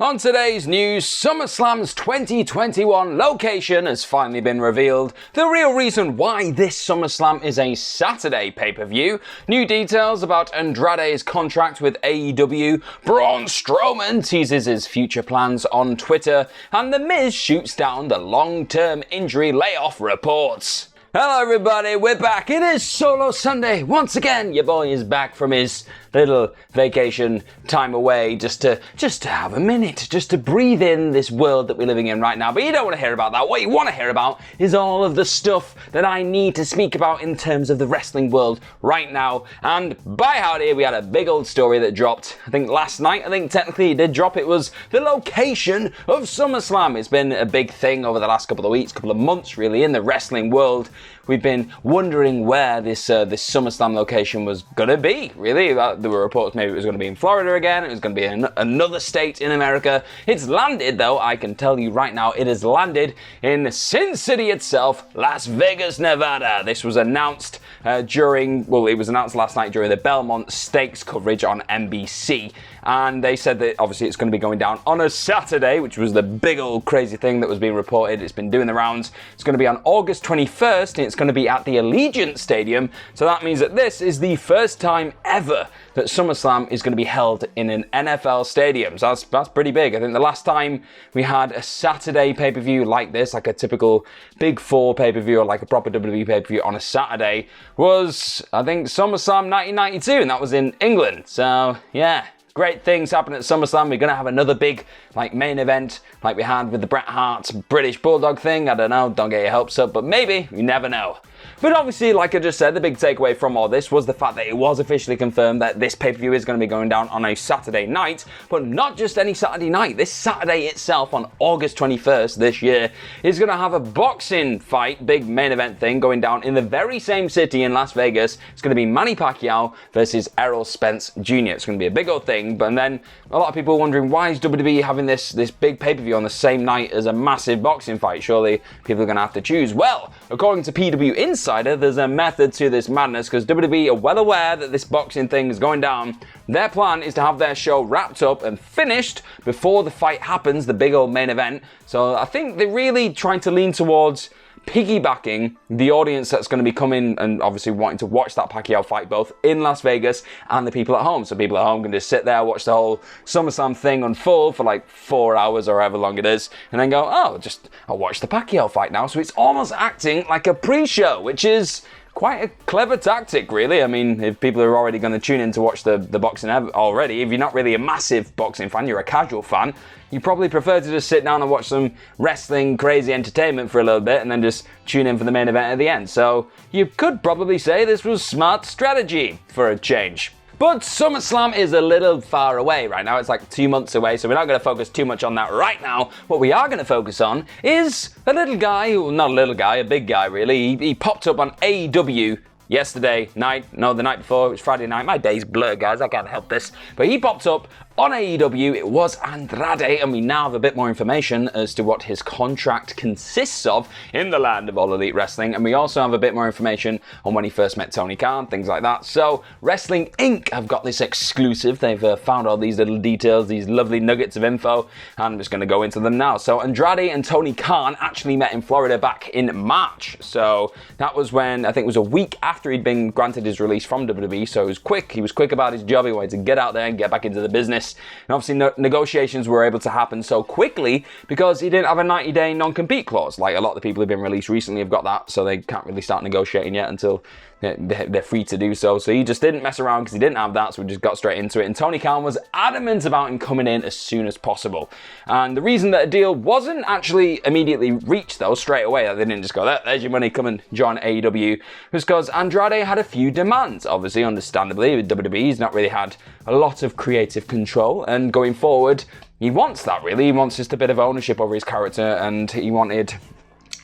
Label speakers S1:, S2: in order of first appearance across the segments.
S1: On today's news, SummerSlam's 2021 location has finally been revealed. The real reason why this SummerSlam is a Saturday pay-per-view. New details about Andrade's contract with AEW. Braun Strowman teases his future plans on Twitter. And The Miz shoots down the long-term injury layoff reports. Hello everybody, we're back. It is Solo Sunday. Once again, your boy is back from his little vacation time away just to have a minute, just to breathe in this world that we're living in right now. But you don't want to hear about that. What you want to hear about is all of the stuff that I need to speak about in terms of the wrestling world right now. And by howdy, we had a big old story that dropped, I think last night. I think technically it did drop. It was the location of SummerSlam. It's been a big thing over the last couple of weeks, couple of months really, in the wrestling world. We've been wondering where this SummerSlam location was going to be, really. There were reports maybe it was going to be in Florida again, it was going to be in another state in America. It's landed, though, I can tell you right now, it has landed in Sin City itself, Las Vegas, Nevada. This was announced it was announced last night during the Belmont Stakes coverage on NBC. And they said that obviously it's going to be going down on a Saturday, which was the big old crazy thing that was being reported. It's been doing the rounds. It's going to be on August 21st, and it's going to be at the Allegiant Stadium. So that means that this is the first time ever that SummerSlam is going to be held in an NFL stadium. So that's pretty big. I think the last time we had a Saturday pay-per-view like this, like a typical Big Four pay-per-view or like a proper WWE pay-per-view on a Saturday, was, I think, SummerSlam 1992, and that was in England. So, yeah. Great things happen at SummerSlam. We're going to have another big main event like we had with the Bret Hart British Bulldog thing. I don't know, don't get your hopes up, but maybe, you never know. But obviously, like I just said, the big takeaway from all this was the fact that it was officially confirmed that this pay-per-view is going to be going down on a Saturday night, but not just any Saturday night. This Saturday itself, on August 21st this year, is going to have a boxing fight, big main event thing, going down in the very same city in Las Vegas. It's going to be Manny Pacquiao versus Errol Spence Jr. It's going to be a big old thing, but then a lot of people are wondering, why is WWE having this big pay-per-view on the same night as a massive boxing fight? Surely people are going to have to choose. Well, according to PW Insider, there's a method to this madness, because WWE are well aware that this boxing thing is going down. Their plan is to have their show wrapped up and finished before the fight happens, the big old main event. So I think they're really trying to lean towards piggybacking the audience that's going to be coming and obviously wanting to watch that Pacquiao fight both in Las Vegas and the people at home. So people at home can just sit there, watch the whole SummerSlam thing unfold for like 4 hours or however long it is, and then go, I'll watch the Pacquiao fight now. So it's almost acting like a pre-show, which is quite a clever tactic, really. I mean, if people are already going to tune in to watch the boxing already, if you're not really a massive boxing fan, you're a casual fan, you probably prefer to just sit down and watch some wrestling crazy entertainment for a little bit and then just tune in for the main event at the end. So you could probably say this was smart strategy for a change. But SummerSlam is a little far away right now. It's like 2 months away, so we're not going to focus too much on that right now. What we are going to focus on is a little guy, not a little guy, a big guy really. He popped up on AEW the night before. It was Friday night. My day's blur, guys, I can't help this. But he popped up on AEW. It was Andrade, and we now have a bit more information as to what his contract consists of in the land of All Elite Wrestling, and we also have a bit more information on when he first met Tony Khan, things like that. So Wrestling Inc. have got this exclusive. They've found all these little details, these lovely nuggets of info, and I'm just going to go into them now. So Andrade and Tony Khan actually met in Florida back in March. So that was when, I think it was a week after he'd been granted his release from WWE, so it was quick. He was quick about his job. He wanted to get out there and get back into the business. And obviously negotiations were able to happen so quickly because he didn't have a 90-day non-compete clause. Like a lot of the people who've been released recently have got that, so they can't really start negotiating yet until they're free to do so. So he just didn't mess around because he didn't have that, so we just got straight into it. And Tony Khan was adamant about him coming in as soon as possible. And the reason that a deal wasn't actually immediately reached, though, straight away, they didn't just go, there's your money, come and join AEW, was because Andrade had a few demands. Obviously, understandably, with WWE, he's not really had a lot of creative control, and going forward, he wants that, really. He wants just a bit of ownership over his character, and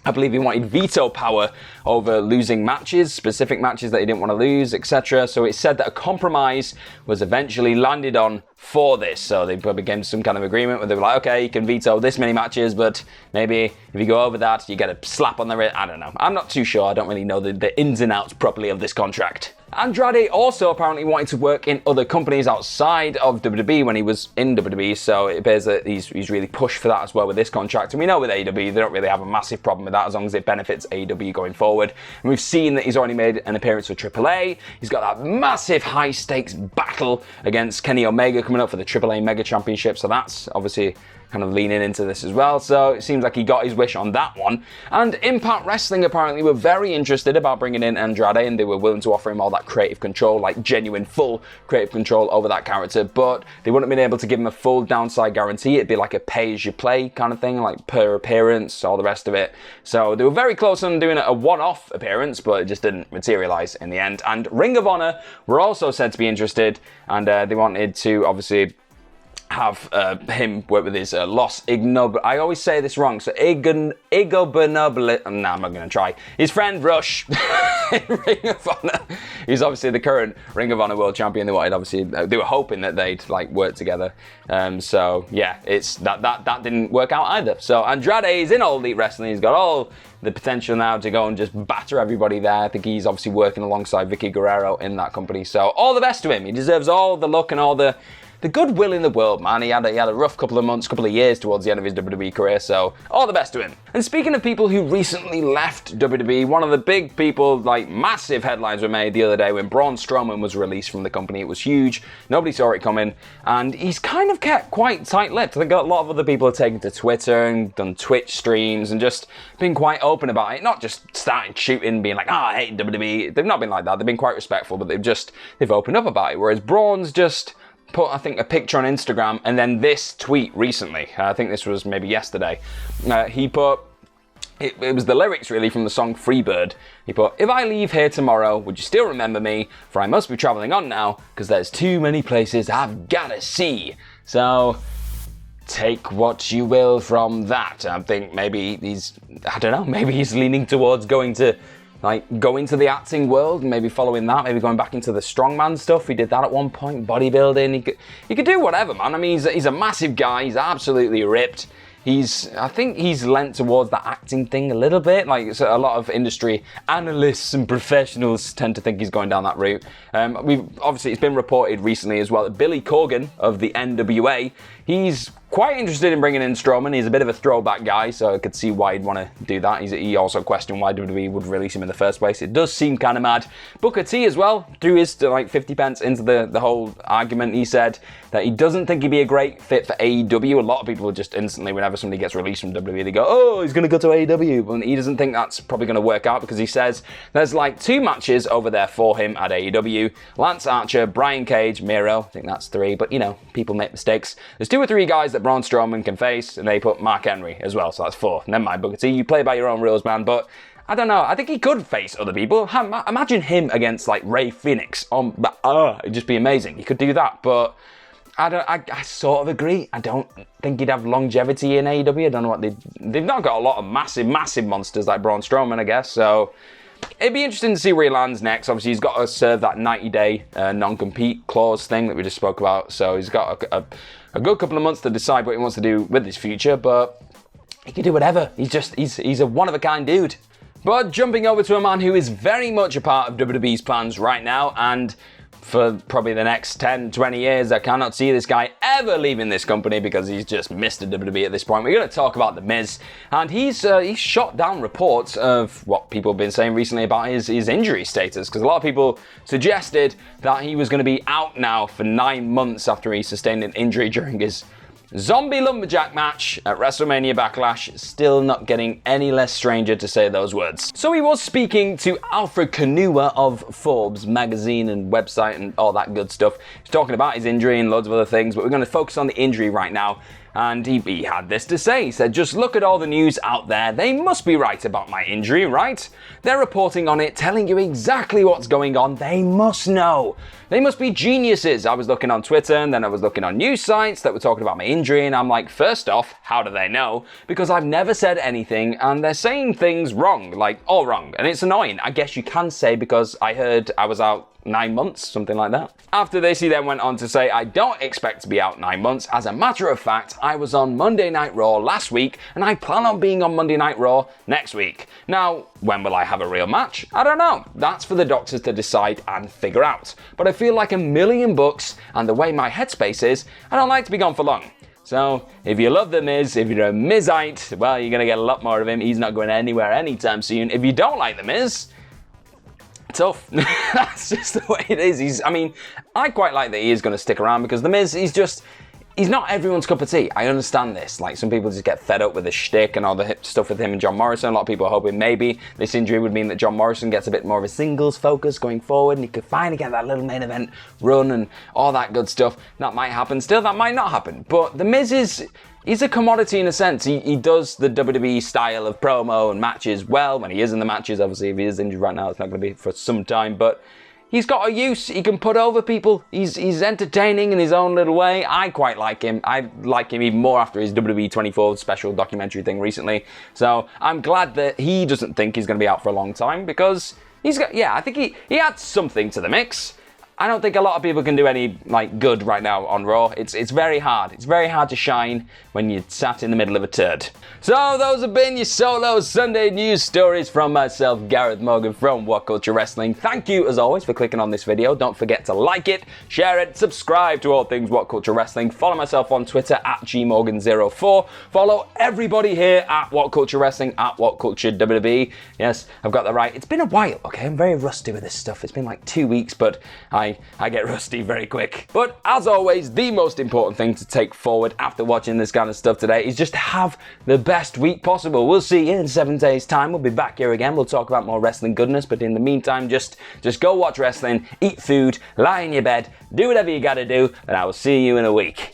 S1: I believe he wanted veto power over losing matches, specific matches that he didn't want to lose, etc. So it said that a compromise was eventually landed on for this. So they probably came to some kind of agreement where they were like, okay, you can veto this many matches, but maybe if you go over that, you get a slap on the wrist. I don't know. I'm not too sure. I don't really know the ins and outs properly of this contract. Andrade also apparently wanted to work in other companies outside of WWE when he was in WWE, so it appears that he's really pushed for that as well with this contract. And we know with AEW, they don't really have a massive problem with that as long as it benefits AEW going forward. And we've seen that he's already made an appearance for AAA. He's got that massive high-stakes battle against Kenny Omega coming up for the AAA Mega Championship, so that's obviously kind of leaning into this as well, so it seems like he got his wish on that one. And Impact Wrestling apparently were very interested about bringing in Andrade, and they were willing to offer him all that creative control, like genuine full creative control over that character, but they wouldn't have been able to give him a full downside guarantee. It'd be like a pay-as-you-play kind of thing, like per appearance, all the rest of it. So they were very close on doing a one-off appearance, but it just didn't materialize in the end. And Ring of Honor were also said to be interested, and they wanted to obviously have him work with his Los Ignob... I always say this wrong, so Ignoble... No, I'm not going to try. His friend Rush in Ring of Honor. He's obviously the current Ring of Honor World Champion. They wanted, obviously, they were hoping that they'd like work together. So yeah, it's that didn't work out either. So Andrade is in All Elite Wrestling. He's got all the potential now to go and just batter everybody there. I think he's obviously working alongside Vicky Guerrero in that company. So all the best to him. He deserves all the luck and all the goodwill in the world, man. He had a rough couple of months, couple of years towards the end of his WWE career, so all the best to him. And speaking of people who recently left WWE, one of the big people, like massive headlines were made the other day when Braun Strowman was released from the company. It was huge. Nobody saw it coming, and he's kind of kept quite tight-lipped. I think a lot of other people have taken to Twitter and done Twitch streams and just been quite open about it. Not just starting shooting, being like, I hate WWE. They've not been like that. They've been quite respectful, but they've opened up about it. Whereas Braun's just put, I think, a picture on Instagram and then this tweet recently. I think this was maybe yesterday. He put, it was the lyrics really from the song Freebird. He put, if I leave here tomorrow, would you still remember me? For I must be traveling on now, because there's too many places I've gotta see. So take what you will from that. I think maybe maybe he's leaning towards going to the acting world, maybe following that, maybe going back into the strongman stuff. He did that at one point, bodybuilding. He could do whatever, man. I mean, he's a massive guy. He's absolutely ripped. I think he's lent towards that acting thing a little bit. Like, so a lot of industry analysts and professionals tend to think he's going down that route. It's been reported recently as well that Billy Corgan of the NWA, he's quite interested in bringing in Strowman. He's a bit of a throwback guy, so I could see why he'd want to do that. He also questioned why WWE would release him in the first place. It does seem kind of mad. Booker T as well threw his 50 pence into the whole argument. He said that he doesn't think he'd be a great fit for AEW. A lot of people just instantly, whenever somebody gets released from WWE, they go, oh, he's going to go to AEW. But he doesn't think that's probably going to work out because he says there's like 2 matches over there for him at AEW. Lance Archer, Brian Cage, Miro. I think that's 3, but people make mistakes. There's 2 or 3 guys that Braun Strowman can face, and they put Mark Henry as well, so that's 4. Never mind, Booker T, you play by your own rules, man, but I don't know. I think he could face other people. Imagine him against like Ray Phoenix. It'd just be amazing. He could do that, but I sort of agree. I don't think he'd have longevity in AEW. I don't know what they've not got a lot of massive monsters like Braun Strowman, I guess, so it'd be interesting to see where he lands next. Obviously, he's got to serve that 90-day non-compete clause thing that we just spoke about, so he's got a good couple of months to decide what he wants to do with his future, but he can do whatever. He's a one-of-a-kind dude. But jumping over to a man who is very much a part of WWE's plans right now, and for probably the next 10, 20 years, I cannot see this guy ever leaving this company because he's just Mr. WWE at this point. We're going to talk about The Miz, and he's shot down reports of what people have been saying recently about his injury status, because a lot of people suggested that he was going to be out now for 9 months after he sustained an injury during his Zombie Lumberjack match at WrestleMania Backlash. Still not getting any less stranger to say those words. So he was speaking to Alfred Kanua of Forbes magazine and website and all that good stuff. He's talking about his injury and loads of other things, but we're going to focus on the injury right now. And he had this to say. He said, just look at all the news out there. They must be right about my injury, right? They're reporting on it, telling you exactly what's going on. They must know. They must be geniuses. I was looking on Twitter and then I was looking on news sites that were talking about my injury, and I'm like, first off, how do they know? Because I've never said anything and they're saying things wrong, like all wrong. And it's annoying. I guess you can say, because I heard I was out 9 months, something like that. After this, he then went on to say, I don't expect to be out 9 months. As a matter of fact, I was on Monday Night Raw last week, and I plan on being on Monday Night Raw next week. Now, when will I have a real match? I don't know. That's for the doctors to decide and figure out. But I feel like $1,000,000, and the way my headspace is, I don't like to be gone for long. So, if you love The Miz, if you're a Mizite, well, you're going to get a lot more of him. He's not going anywhere anytime soon. If you don't like The Miz, tough. That's just the way it is. I quite like that he is going to stick around because The Miz, he's not everyone's cup of tea. I understand this. Like, some people just get fed up with the shtick and all the stuff with him and John Morrison. A lot of people are hoping maybe this injury would mean that John Morrison gets a bit more of a singles focus going forward and he could finally get that little main event run and all that good stuff. That might happen. Still, that might not happen. But The Miz he's a commodity in a sense. He does the WWE style of promo and matches well when he is in the matches. Obviously, if he is injured right now, it's not going to be for some time. But he's got a use. He can put over people. He's entertaining in his own little way. I quite like him. I like him even more after his WWE 24 special documentary thing recently. So I'm glad that he doesn't think he's going to be out for a long time because I think he adds something to the mix. I don't think a lot of people can do any good right now on Raw. It's very hard. It's very hard to shine when you're sat in the middle of a turd. So those have been your solo Sunday news stories from myself, Gareth Morgan from What Culture Wrestling. Thank you as always for clicking on this video. Don't forget to like it, share it, subscribe to all things What Culture Wrestling. Follow myself on Twitter at gmorgan04. Follow everybody here at What Culture Wrestling, at What Culture WWE. Yes, I've got that right. It's been a while, okay? I'm very rusty with this stuff. It's been like 2 weeks, but I get rusty very quick. But as always, the most important thing to take forward after watching this kind of stuff today is just have the best week possible. We'll see you in 7 days' time. We'll be back here again. We'll talk about more wrestling goodness. But in the meantime, just go watch wrestling, eat food, lie in your bed, do whatever you gotta do, and I will see you in a week.